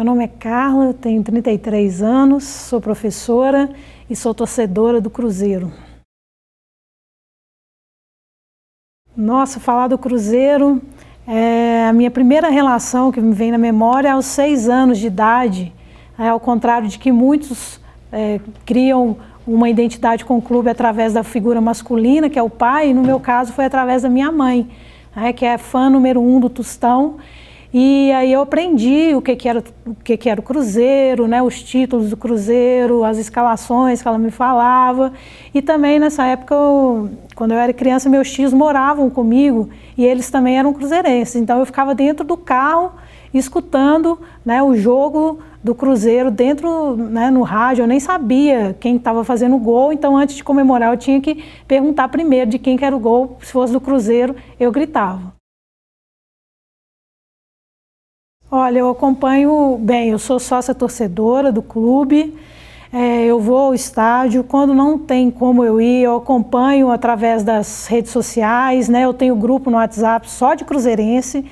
nome é Carla, tenho 33 anos, sou professora e sou torcedora do Cruzeiro. Nossa, falar do Cruzeiro, a minha primeira relação que me vem na memória é aos 6 anos de idade, ao contrário de que muitos criam uma identidade com o clube através da figura masculina, que é o pai, e no meu caso foi através da minha mãe, que é fã número 1 do Tostão. E aí eu aprendi o que era o Cruzeiro, né, os títulos do Cruzeiro, as escalações que ela me falava. E também nessa época, quando eu era criança, meus tios moravam comigo e eles também eram cruzeirenses. Então eu ficava dentro do carro escutando, né, o jogo do Cruzeiro dentro, né, no rádio. Eu nem sabia quem estava fazendo o gol, então antes de comemorar eu tinha que perguntar primeiro de quem que era o gol. Se fosse do Cruzeiro, eu gritava. Olha, eu acompanho bem, eu sou sócia torcedora do clube, eu vou ao estádio, quando não tem como eu ir, eu acompanho através das redes sociais, né? Eu tenho grupo no WhatsApp só de cruzeirense,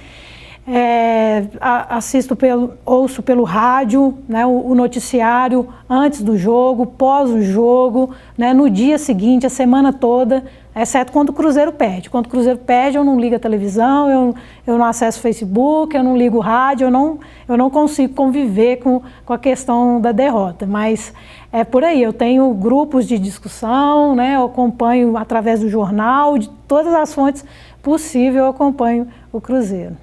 ouço pelo rádio, né, o noticiário antes do jogo, pós o jogo, né, no dia seguinte, a semana toda, exceto quando o Cruzeiro perde. Quando o Cruzeiro perde, eu não ligo a televisão, eu não acesso o Facebook, eu não ligo o rádio, eu não consigo conviver com a questão da derrota. Mas é por aí, eu tenho grupos de discussão, né, eu acompanho através do jornal, de todas as fontes possíveis, eu acompanho o Cruzeiro.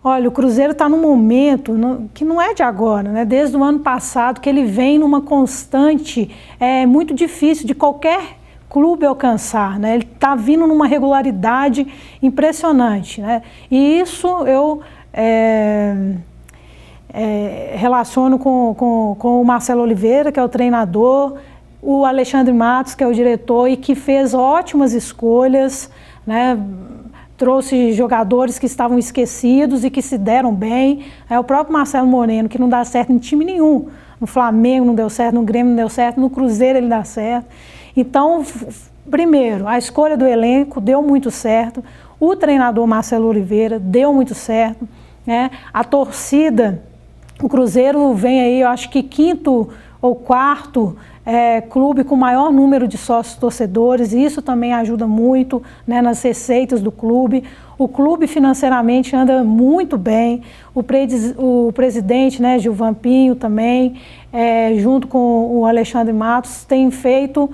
Olha, o Cruzeiro está num momento que não é de agora, né? Desde o ano passado, que ele vem numa constante muito difícil de qualquer clube alcançar, né? Ele está vindo numa regularidade impressionante, né? E isso eu relaciono com o Marcelo Oliveira, que é o treinador, o Alexandre Matos, que é o diretor e que fez ótimas escolhas, né? Trouxe jogadores que estavam esquecidos e que se deram bem. O próprio Marcelo Moreno, que não dá certo em time nenhum. No Flamengo não deu certo, no Grêmio não deu certo, no Cruzeiro ele dá certo. Então, primeiro, a escolha do elenco deu muito certo. O treinador Marcelo Oliveira deu muito certo, né? A torcida, o Cruzeiro vem aí, eu acho que 5º ou 4º clube com maior número de sócios torcedores, e isso também ajuda muito, né, nas receitas do clube. O clube financeiramente anda muito bem, o presidente, né, Gilvan Pinho também, junto com o Alexandre Matos, tem feito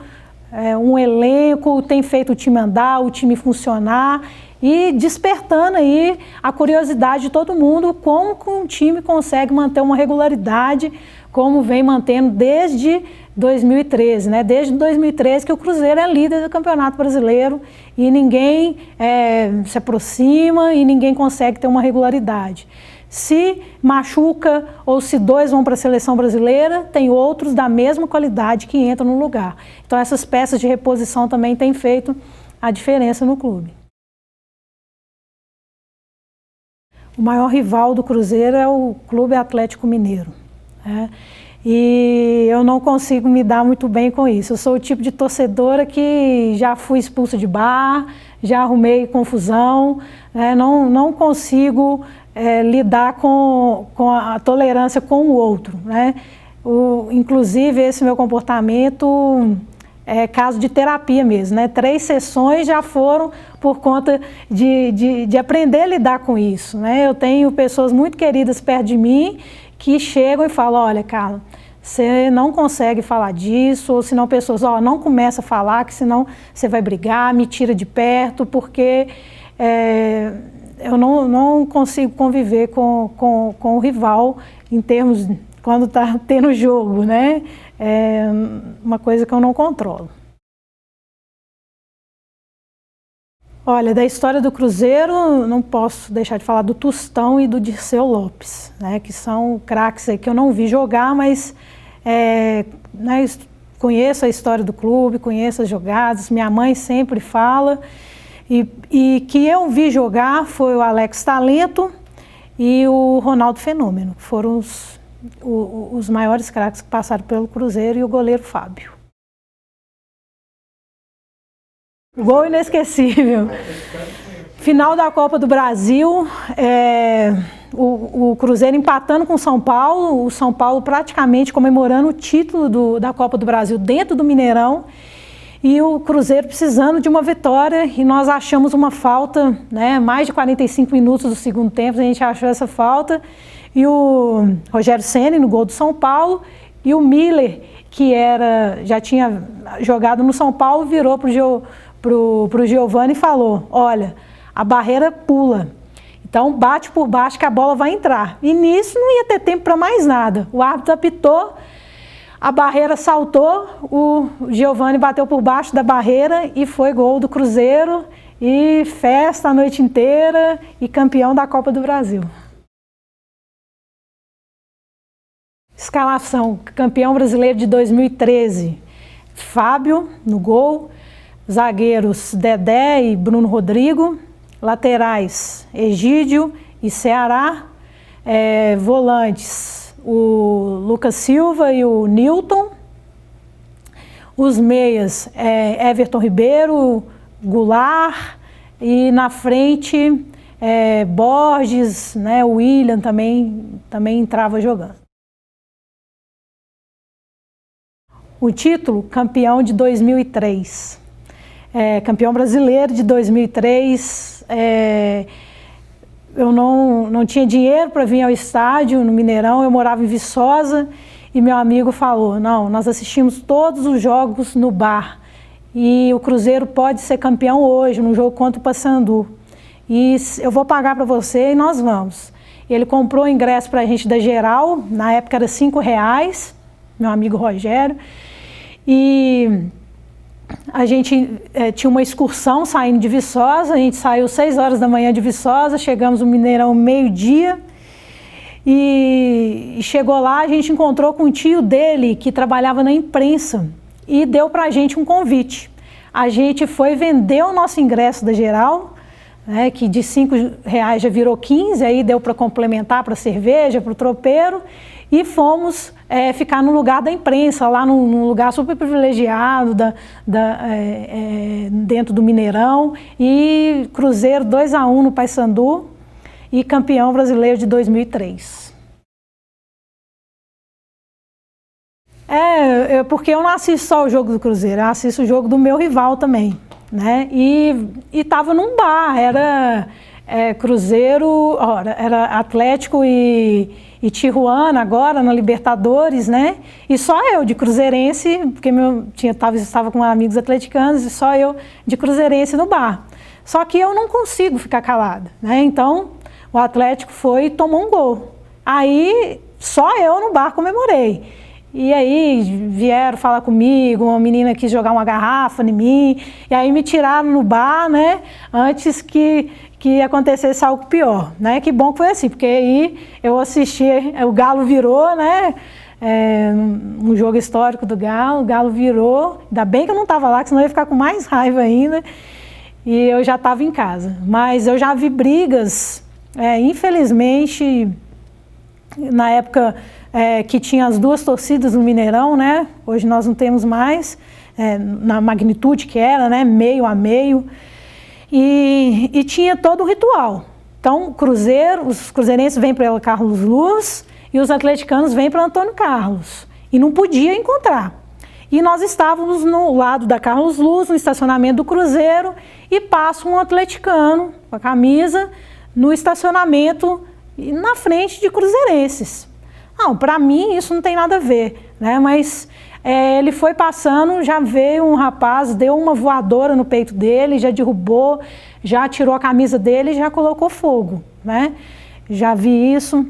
um elenco, tem feito o time andar, o time funcionar e despertando aí a curiosidade de todo mundo como que um time consegue manter uma regularidade como vem mantendo desde 2013, né? Desde 2013 que o Cruzeiro é líder do Campeonato Brasileiro e ninguém se aproxima e ninguém consegue ter uma regularidade. Se machuca ou se 2 vão para a seleção brasileira, tem outros da mesma qualidade que entram no lugar. Então essas peças de reposição também têm feito a diferença no clube. O maior rival do Cruzeiro é o Clube Atlético Mineiro, né? E eu não consigo me dar muito bem com isso. Eu sou o tipo de torcedora que já fui expulsa de bar, já arrumei confusão, né? Não consigo lidar com a tolerância com o outro, né? Inclusive, esse meu comportamento é caso de terapia mesmo, né? 3 sessões já foram por conta de aprender a lidar com isso, né? Eu tenho pessoas muito queridas perto de mim que chegam e falam, olha, Carla, você não consegue falar disso, ou senão pessoas, não começa a falar, que senão você vai brigar, me tira de perto, porque eu não consigo conviver com o rival em termos, quando está tendo jogo, né? É uma coisa que eu não controlo. Olha, da história do Cruzeiro, não posso deixar de falar do Tostão e do Dirceu Lopes, né, que são craques aí que eu não vi jogar, mas né, conheço a história do clube, conheço as jogadas, minha mãe sempre fala, e que eu vi jogar foi o Alex Talento e o Ronaldo Fenômeno, foram os maiores craques que passaram pelo Cruzeiro, e o goleiro Fábio. Gol inesquecível. Final da Copa do Brasil, o Cruzeiro empatando com o São Paulo praticamente comemorando o título da Copa do Brasil dentro do Mineirão, e o Cruzeiro precisando de uma vitória, e nós achamos uma falta, né, mais de 45 minutos do segundo tempo, a gente achou essa falta, e o Rogério Ceni no gol do São Paulo, e o Miller, que já tinha jogado no São Paulo, virou pro Giovani e falou: olha, a barreira pula, então bate por baixo que a bola vai entrar. E nisso não ia ter tempo para mais nada. O árbitro apitou, a barreira saltou, o Giovani bateu por baixo da barreira e foi gol do Cruzeiro, e festa a noite inteira, e campeão da Copa do Brasil. Escalação: campeão brasileiro de 2013, Fábio no gol, zagueiros Dedé e Bruno Rodrigo, laterais Egídio e Ceará, volantes o Lucas Silva e o Nilton, os meias Everton Ribeiro, Goulart, e na frente Borges, né, o William também entrava jogando. O título: campeão de 2003. Campeão brasileiro de 2003. Eu não tinha dinheiro para vir ao estádio no Mineirão, eu morava em Viçosa, e meu amigo falou: não, nós assistimos todos os jogos no bar, e o Cruzeiro pode ser campeão hoje, no jogo contra o Paysandu, e eu vou pagar para você e nós vamos. E ele comprou o ingresso para a gente da geral, na época era R$5, meu amigo Rogério, e a gente tinha uma excursão saindo de Viçosa, a gente saiu 6 horas da manhã de Viçosa, chegamos no Mineirão meio-dia, e chegou lá, a gente encontrou com um tio dele que trabalhava na imprensa e deu pra gente um convite. A gente foi vender o nosso ingresso da geral, né, que de R$5 já virou 15, aí deu para complementar para cerveja, para o tropeiro, e fomos ficar no lugar da imprensa, lá num lugar super privilegiado dentro do Mineirão, e Cruzeiro 2-1 no Paysandu, e campeão brasileiro de 2003. Porque eu não assisto só o jogo do Cruzeiro, eu assisto o jogo do meu rival também, né? E estava num bar, era Cruzeiro, era Atlético e Tijuana agora na Libertadores, né? E só eu de cruzeirense, porque estava com amigos atleticanos, e só eu de cruzeirense no bar. Só que eu não consigo ficar calada, né? Então o Atlético foi e tomou um gol. Aí só eu no bar comemorei. E aí vieram falar comigo, uma menina quis jogar uma garrafa em mim, e aí me tiraram no bar, né? Antes que acontecesse algo pior, né? Que bom que foi assim, porque aí eu assisti, o Galo virou, né? Um jogo histórico do Galo, o Galo virou, ainda bem que eu não estava lá, que senão eu ia ficar com mais raiva ainda, e eu já estava em casa. Mas eu já vi brigas, infelizmente, na época que tinha as duas torcidas no Mineirão, né? Hoje nós não temos mais, na magnitude que era, né? Meio a meio. E tinha todo o ritual. Então, os cruzeirenses vêm para Carlos Luz e os atleticanos vêm para Antônio Carlos. E não podia encontrar. E nós estávamos no lado da Carlos Luz, no estacionamento do Cruzeiro, e passa um atleticano com a camisa no estacionamento na frente de cruzeirenses. Não, para mim isso não tem nada a ver, né? Mas ele foi passando, já veio um rapaz, deu uma voadora no peito dele, já derrubou, já tirou a camisa dele e já colocou fogo, né? Já vi isso.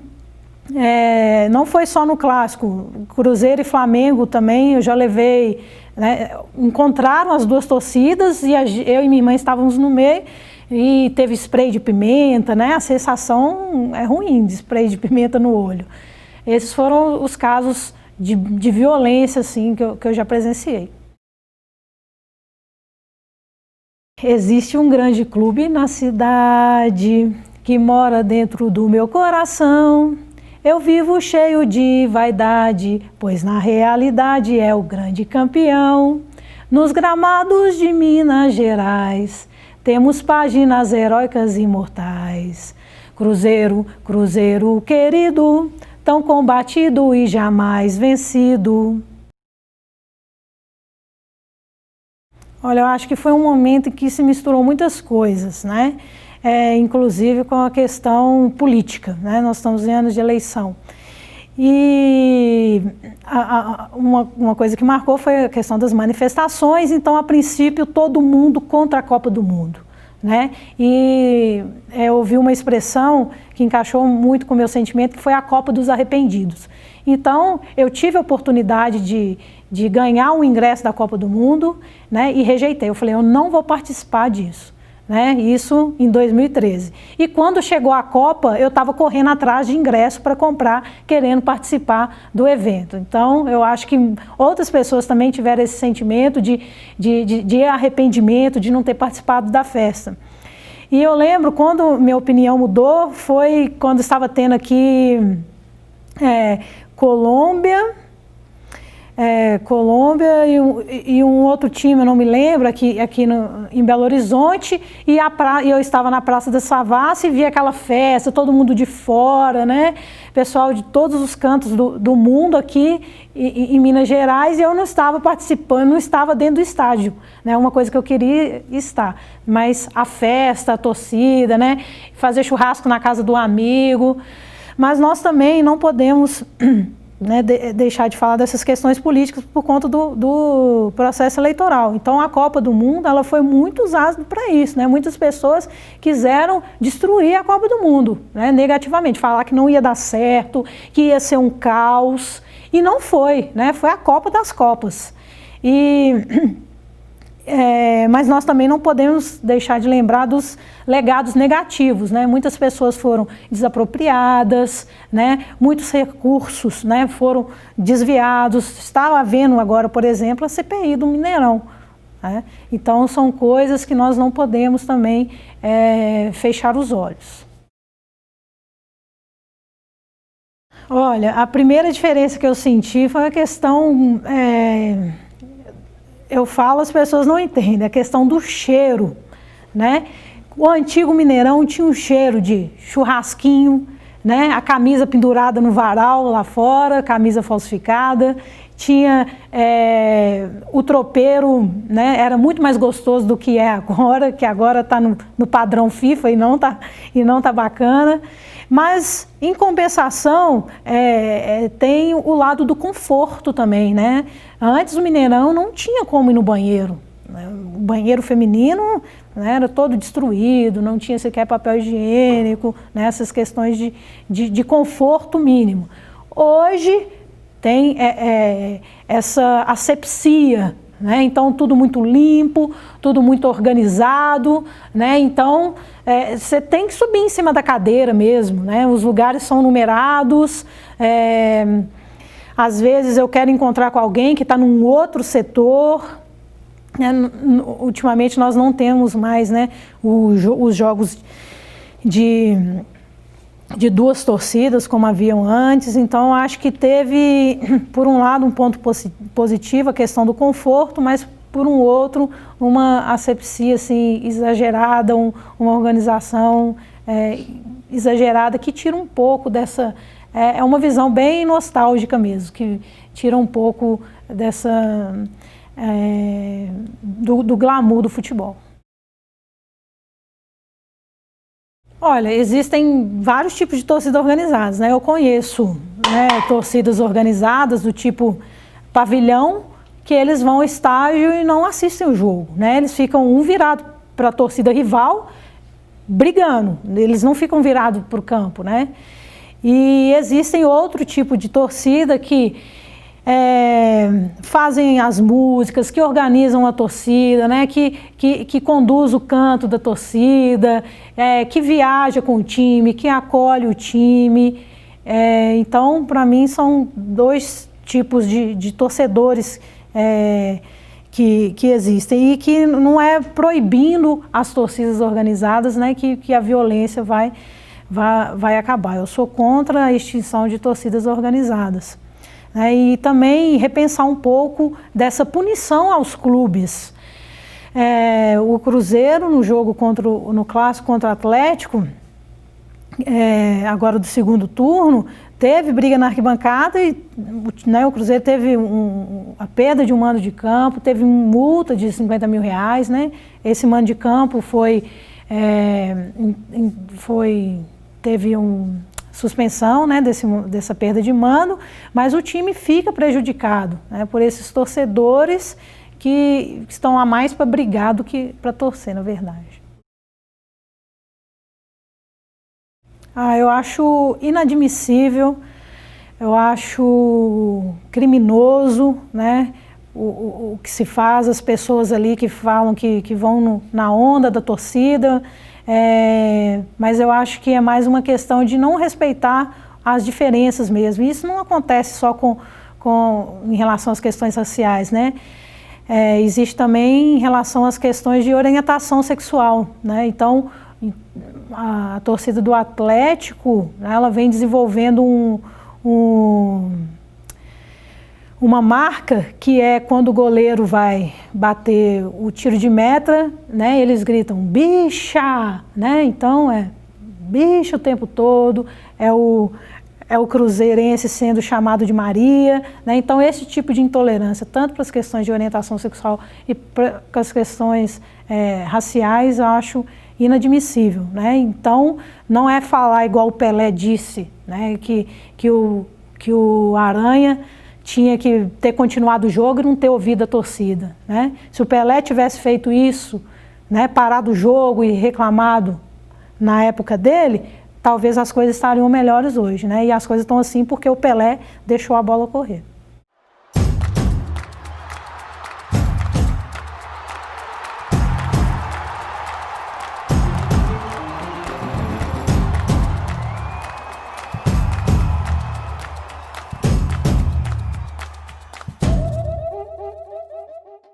Não foi só no clássico, Cruzeiro e Flamengo também, eu já levei, né? Encontraram as duas torcidas e eu e minha irmã estávamos no meio, e teve spray de pimenta, né? A sensação é ruim de spray de pimenta no olho. Esses foram os casos de violência assim, que eu já presenciei. Existe um grande clube na cidade que mora dentro do meu coração. Eu vivo cheio de vaidade, pois na realidade é o grande campeão. Nos gramados de Minas Gerais temos páginas heróicas e imortais. Cruzeiro, Cruzeiro querido, tão combatido e jamais vencido. Olha, eu acho que foi um momento em que se misturou muitas coisas, né? Inclusive com a questão política, né? Nós estamos em anos de eleição. E uma coisa que marcou foi a questão das manifestações. Então, a princípio, todo mundo contra a Copa do Mundo, né? E eu ouvi uma expressão que encaixou muito com o meu sentimento, que foi a Copa dos Arrependidos. Então, eu tive a oportunidade de ganhar um ingresso da Copa do Mundo, né? E rejeitei. Eu falei, eu não vou participar disso. Né? Isso em 2013. E quando chegou a Copa, eu estava correndo atrás de ingresso para comprar, querendo participar do evento. Então, eu acho que outras pessoas também tiveram esse sentimento de arrependimento, de não ter participado da festa. E eu lembro, quando minha opinião mudou, foi quando estava tendo aqui Colômbia e um outro time, eu não me lembro, aqui em Belo Horizonte, e eu estava na Praça da Savassi e vi aquela festa, todo mundo de fora, né? Pessoal de todos os cantos do mundo aqui em Minas Gerais, e eu não estava participando, não estava dentro do estádio, né? Uma coisa que eu queria estar, mas a festa, a torcida, né? Fazer churrasco na casa do amigo, mas nós também não podemos... Né, deixar de falar dessas questões políticas por conta do processo eleitoral. Então, a Copa do Mundo, ela foi muito usada para isso, né? Muitas pessoas quiseram destruir a Copa do Mundo, né, negativamente, falar que não ia dar certo, que ia ser um caos, e não foi, né? Foi a Copa das Copas. Mas nós também não podemos deixar de lembrar dos legados negativos, né? Muitas pessoas foram desapropriadas, né? Muitos recursos, né, foram desviados. Está havendo agora, por exemplo, a CPI do Mineirão, né? Então, são coisas que nós não podemos também fechar os olhos. Olha, a primeira diferença que eu senti foi a questão... eu falo, as pessoas não entendem, a questão do cheiro, né? O antigo Mineirão tinha um cheiro de churrasquinho, né? A camisa pendurada no varal lá fora, camisa falsificada, tinha o tropeiro, né? Era muito mais gostoso do que é agora, que agora está no padrão FIFA e não tá bacana. Mas, em compensação, tem o lado do conforto também, né? Antes o Mineirão não tinha como ir no banheiro, né? O banheiro feminino, né, era todo destruído, não tinha sequer papel higiênico, né? Essas questões de conforto mínimo. Hoje tem essa asepsia, né? Então, tudo muito limpo, tudo muito organizado, né? Então, você tem que subir em cima da cadeira mesmo, né? Os lugares são numerados, às vezes eu quero encontrar com alguém que está num outro setor, né? Ultimamente nós não temos mais, né, os jogos de duas torcidas como haviam antes. Então, acho que teve, por um lado, um ponto positivo, a questão do conforto, mas, por um outro, uma asepsia assim, exagerada, uma organização exagerada que tira um pouco dessa... É uma visão bem nostálgica mesmo, que tira um pouco do glamour do futebol. Olha, existem vários tipos de torcidas organizadas, né? Eu conheço, né, torcidas organizadas do tipo pavilhão, que eles vão ao estádio e não assistem o jogo, né? Eles ficam um virado para a torcida rival, brigando, eles não ficam virados para o campo, né? E existem outro tipo de torcida que fazem as músicas, que organizam a torcida, né? Que conduz o canto da torcida, que viaja com o time, que acolhe o time. Então, para mim, são dois tipos de torcedores que existem, e que não é proibindo as torcidas organizadas, né, que a violência vai acabar. Eu sou contra a extinção de torcidas organizadas. E também repensar um pouco dessa punição aos clubes. O Cruzeiro, no jogo no clássico contra o Atlético, agora do segundo turno, teve briga na arquibancada e, né, o Cruzeiro teve a perda de um mando de campo, teve uma multa de R$50 mil, né? Esse mando de campo teve suspensão, né, dessa perda de mando, mas o time fica prejudicado, né, por esses torcedores que estão a mais para brigar do que para torcer, na verdade. Eu acho inadmissível, eu acho criminoso, né, o que se faz, as pessoas ali que falam que vão na onda da torcida, mas eu acho que é mais uma questão de não respeitar as diferenças mesmo. Isso não acontece só em relação às questões raciais, né? Existe também em relação às questões de orientação sexual, né? Então, a torcida do Atlético, né, ela vem desenvolvendo uma marca que é quando o goleiro vai bater o tiro de meta, né, eles gritam bicha, né, então bicha o tempo todo, é o cruzeirense sendo chamado de Maria, né, então esse tipo de intolerância, tanto para as questões de orientação sexual e para as questões raciais, eu acho inadmissível, né? Então não é falar igual o Pelé disse, né, que o Aranha tinha que ter continuado o jogo e não ter ouvido a torcida, né? Se o Pelé tivesse feito isso, né, parado o jogo e reclamado na época dele, talvez as coisas estariam melhores hoje, né? E as coisas estão assim porque o Pelé deixou a bola correr.